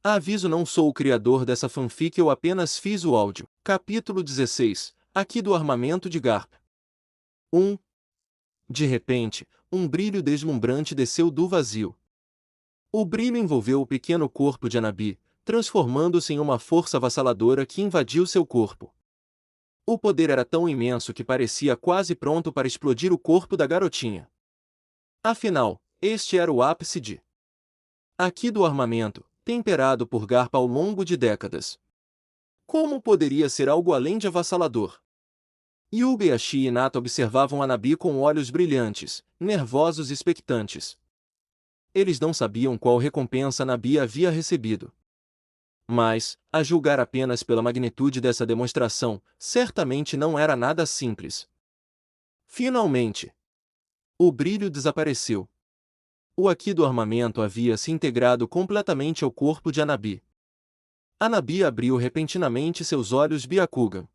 Aviso: não sou o criador dessa fanfic, eu apenas fiz o áudio. Capítulo 16. Aqui do armamento de Garp. 1. De repente, um brilho deslumbrante desceu do vazio. O brilho envolveu o pequeno corpo de Anabi, transformando-se em uma força avassaladora que invadiu seu corpo. O poder era tão imenso que parecia quase pronto para explodir o corpo da garotinha. Afinal, este era o ápice de Aqui do armamento, temperado por Garp ao longo de décadas. Como poderia ser algo além de avassalador? Yubayashi e Hinata observavam Anabi com olhos brilhantes, nervosos e expectantes. Eles não sabiam qual recompensa Anabi havia recebido. Mas, a julgar apenas pela magnitude dessa demonstração, certamente não era nada simples. Finalmente, o brilho desapareceu. O Aqui do armamento havia se integrado completamente ao corpo de Anabi. Anabi abriu repentinamente seus olhos Byakugan.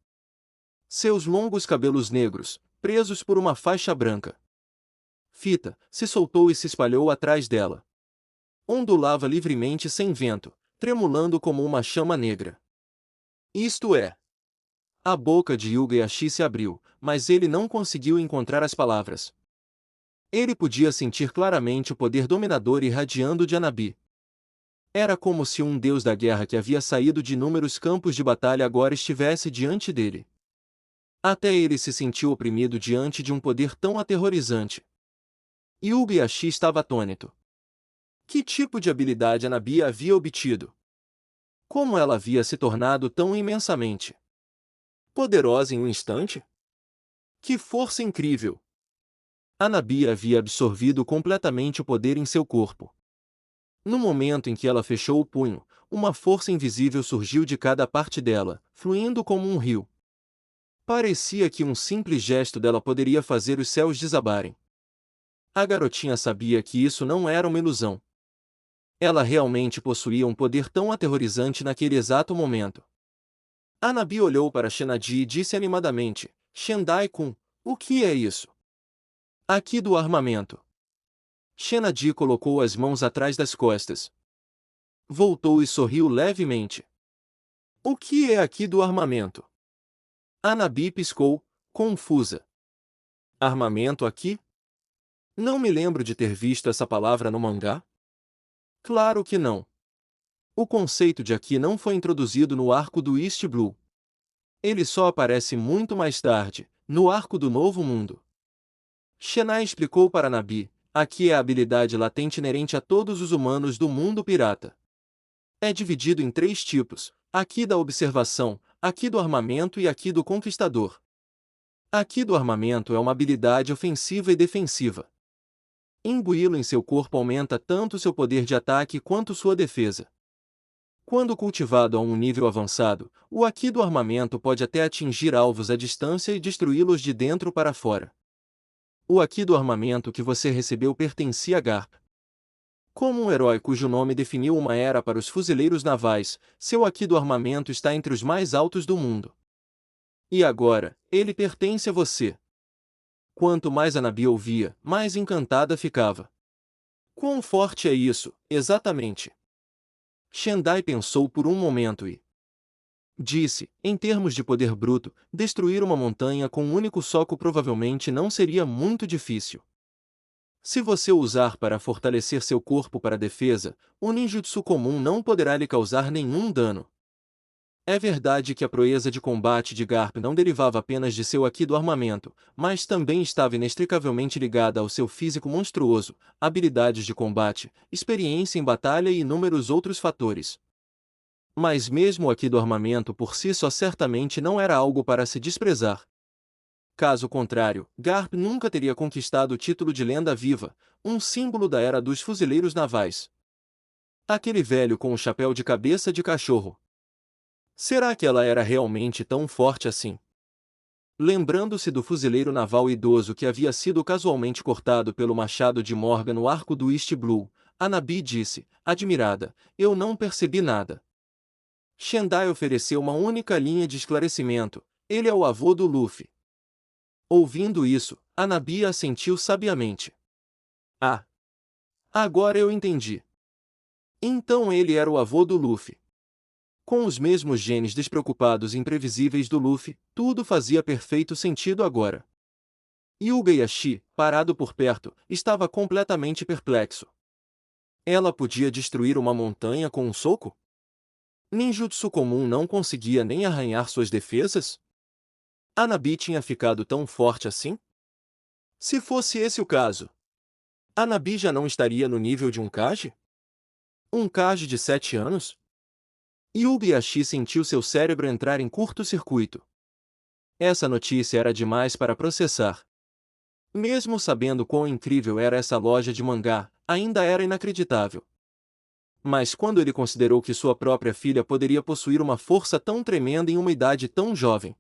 Seus longos cabelos negros, presos por uma faixa branca fita, se soltou e se espalhou atrás dela. Ondulava livremente sem vento, tremulando como uma chama negra. Isto é. A boca de Yubayashi se abriu, mas ele não conseguiu encontrar as palavras. Ele podia sentir claramente o poder dominador irradiando de Anabi. Era como se um deus da guerra que havia saído de inúmeros campos de batalha agora estivesse diante dele. Até ele se sentiu oprimido diante de um poder tão aterrorizante. Yubayashi estava atônito. Que tipo de habilidade Anabi havia obtido? Como ela havia se tornado tão imensamente poderosa em um instante? Que força incrível! Anabi havia absorvido completamente o poder em seu corpo. No momento em que ela fechou o punho, uma força invisível surgiu de cada parte dela, fluindo como um rio. Parecia que um simples gesto dela poderia fazer os céus desabarem. A garotinha sabia que isso não era uma ilusão. Ela realmente possuía um poder tão aterrorizante naquele exato momento. Anabi olhou para Shenadi e disse animadamente: Shendai-kun, o que é isso? Aqui do armamento. Shenadi colocou as mãos atrás das costas. Voltou e sorriu levemente. O que é aqui do armamento? Anabi piscou, confusa. Armamento aqui? Não me lembro de ter visto essa palavra no mangá. Claro que não. O conceito de aqui não foi introduzido no arco do East Blue. Ele só aparece muito mais tarde, no arco do Novo Mundo. Shenai explicou para Anabi: aqui é a habilidade latente inerente a todos os humanos do mundo pirata. É dividido em 3 tipos: aqui da observação, aqui do armamento e aqui do conquistador. Aqui do armamento é uma habilidade ofensiva e defensiva. Imbuí-lo em seu corpo aumenta tanto seu poder de ataque quanto sua defesa. Quando cultivado a um nível avançado, o aqui do armamento pode até atingir alvos à distância e destruí-los de dentro para fora. O aqui do armamento que você recebeu pertencia a Garp. Como um herói cujo nome definiu uma era para os fuzileiros navais, seu aqui do armamento está entre os mais altos do mundo. E agora, ele pertence a você. Quanto mais Anabi ouvia, mais encantada ficava. Quão forte é isso, exatamente? Shendai pensou por um momento e disse: em termos de poder bruto, destruir uma montanha com um único soco provavelmente não seria muito difícil. Se você o usar para fortalecer seu corpo para defesa, o ninjutsu comum não poderá lhe causar nenhum dano. É verdade que a proeza de combate de Garp não derivava apenas de seu aqui do armamento, mas também estava inextricavelmente ligada ao seu físico monstruoso, habilidades de combate, experiência em batalha e inúmeros outros fatores. Mas mesmo o aqui do armamento por si só certamente não era algo para se desprezar. Caso contrário, Garp nunca teria conquistado o título de lenda viva, um símbolo da era dos fuzileiros navais. Aquele velho com o chapéu de cabeça de cachorro. Será que ela era realmente tão forte assim? Lembrando-se do fuzileiro naval idoso que havia sido casualmente cortado pelo machado de Morgan no arco do East Blue, Anabi disse, admirada: eu não percebi nada. Shendai ofereceu uma única linha de esclarecimento: ele é o avô do Luffy. Ouvindo isso, Anabi assentiu sabiamente. Ah! Agora eu entendi. Então ele era o avô do Luffy. Com os mesmos genes despreocupados e imprevisíveis do Luffy, tudo fazia perfeito sentido agora. Hyuga Yashi, parado por perto, estava completamente perplexo. Ela podia destruir uma montanha com um soco? Ninjutsu comum não conseguia nem arranhar suas defesas? Hanabi tinha ficado tão forte assim? Se fosse esse o caso, Hanabi já não estaria no nível de um Kage? Um Kage de 7 anos? Hyuga Yashi sentiu seu cérebro entrar em curto-circuito. Essa notícia era demais para processar. Mesmo sabendo quão incrível era essa loja de mangá, ainda era inacreditável. Mas quando ele considerou que sua própria filha poderia possuir uma força tão tremenda em uma idade tão jovem,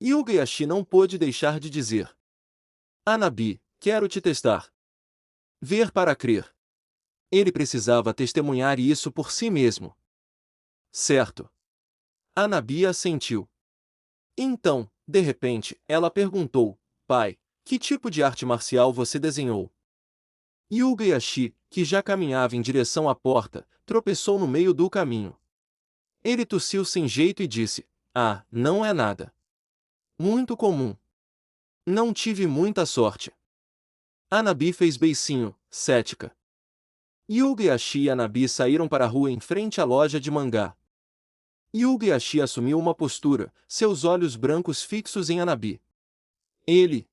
Hyuga Yashi não pôde deixar de dizer: Hanabi, quero te testar. Ver para crer. Ele precisava testemunhar isso por si mesmo. Certo. Hanabi assentiu. Então, de repente, ela perguntou: Pai, que tipo de arte marcial você desenhou? Hyuga Yashi, que já caminhava em direção à porta, tropeçou no meio do caminho. Ele tossiu sem jeito e disse: Ah, não é nada. Muito comum. Não tive muita sorte. Hanabi fez beicinho, cética. Hyuga Yashi e Hanabi saíram para a rua em frente à loja de mangá. Hyuga Yashi assumiu uma postura, seus olhos brancos fixos em Hanabi. Ele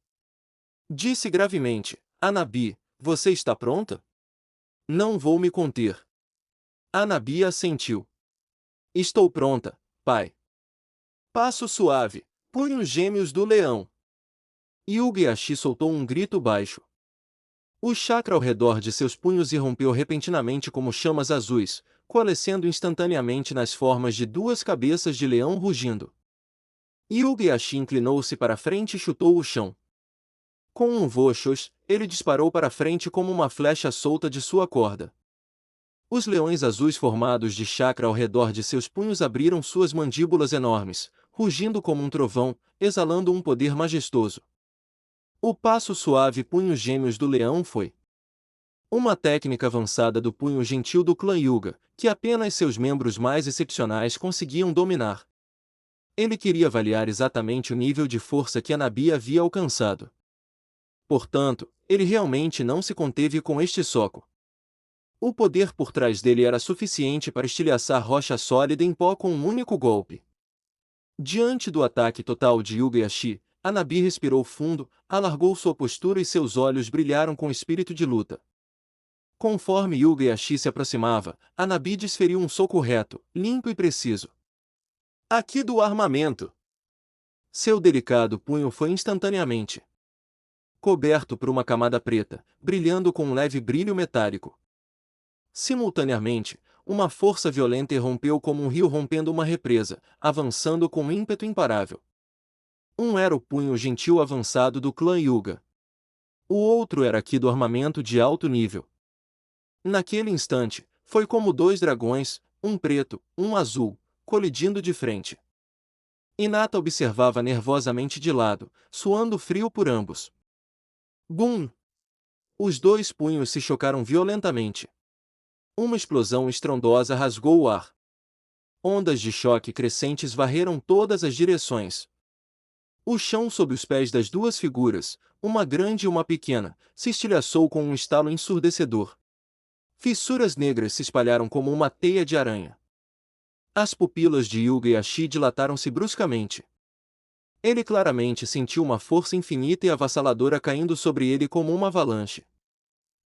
disse gravemente: Hanabi, você está pronta? Não vou me conter. Hanabi assentiu. Estou pronta, pai. Passo suave, punhos gêmeos do leão. Hyuga Yashi soltou um grito baixo. O chakra ao redor de seus punhos irrompeu repentinamente como chamas azuis, coalescendo instantaneamente nas formas de duas cabeças de leão rugindo. Hyuga Yashi inclinou-se para frente e chutou o chão. Com um voshos, ele disparou para frente como uma flecha solta de sua corda. Os leões azuis formados de chakra ao redor de seus punhos abriram suas mandíbulas enormes, rugindo como um trovão, exalando um poder majestoso. O passo suave punhos gêmeos do leão foi uma técnica avançada do punho gentil do clã Hyuga, que apenas seus membros mais excepcionais conseguiam dominar. Ele queria avaliar exatamente o nível de força que Hanabi havia alcançado. Portanto, ele realmente não se conteve com este soco. O poder por trás dele era suficiente para estilhaçar rocha sólida em pó com um único golpe. Diante do ataque total de Hyuga Yashi, Hanabi respirou fundo, alargou sua postura e seus olhos brilharam com espírito de luta. Conforme Hyuga Yashi se aproximava, Hanabi desferiu um soco reto, limpo e preciso. Aqui do armamento! Seu delicado punho foi instantaneamente coberto por uma camada preta, brilhando com um leve brilho metálico. Simultaneamente, uma força violenta irrompeu como um rio rompendo uma represa, avançando com ímpeto imparável. Um era o punho gentil avançado do clã Hyuga. O outro era aqui do armamento de alto nível. Naquele instante, foi como dois dragões, um preto, um azul, colidindo de frente. Hinata observava nervosamente de lado, suando frio por ambos. Bum! Os dois punhos se chocaram violentamente. Uma explosão estrondosa rasgou o ar. Ondas de choque crescentes varreram todas as direções. O chão sob os pés das duas figuras, uma grande e uma pequena, se estilhaçou com um estalo ensurdecedor. Fissuras negras se espalharam como uma teia de aranha. As pupilas de Hyuga Yashi dilataram-se bruscamente. Ele claramente sentiu uma força infinita e avassaladora caindo sobre ele como uma avalanche.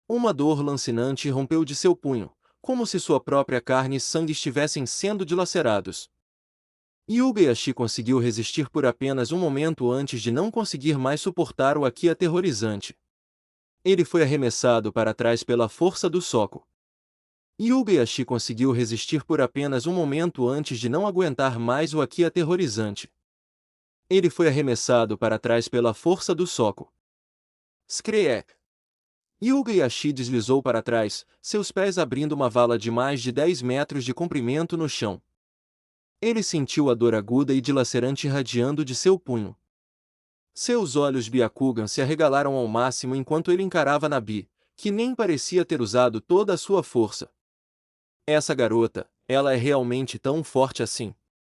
Uma dor lancinante rompeu de seu punho, como se sua própria carne e sangue estivessem sendo dilacerados. Hyuga Yashi conseguiu resistir por apenas um momento antes de não conseguir mais suportar o aqui aterrorizante. Ele foi arremessado para trás pela força do soco. Hyuga Yashi conseguiu resistir por apenas um momento antes de não aguentar mais o aqui aterrorizante. Ele foi arremessado para trás pela força do soco. Skreek! Hyuga Yashi deslizou para trás, seus pés abrindo uma vala de mais de 10 metros de comprimento no chão. Ele sentiu a dor aguda e dilacerante irradiando de seu punho. Seus olhos Byakugan se arregalaram ao máximo enquanto ele encarava Hanabi, que nem parecia ter usado toda a sua força. Essa garota, ela é realmente tão forte assim.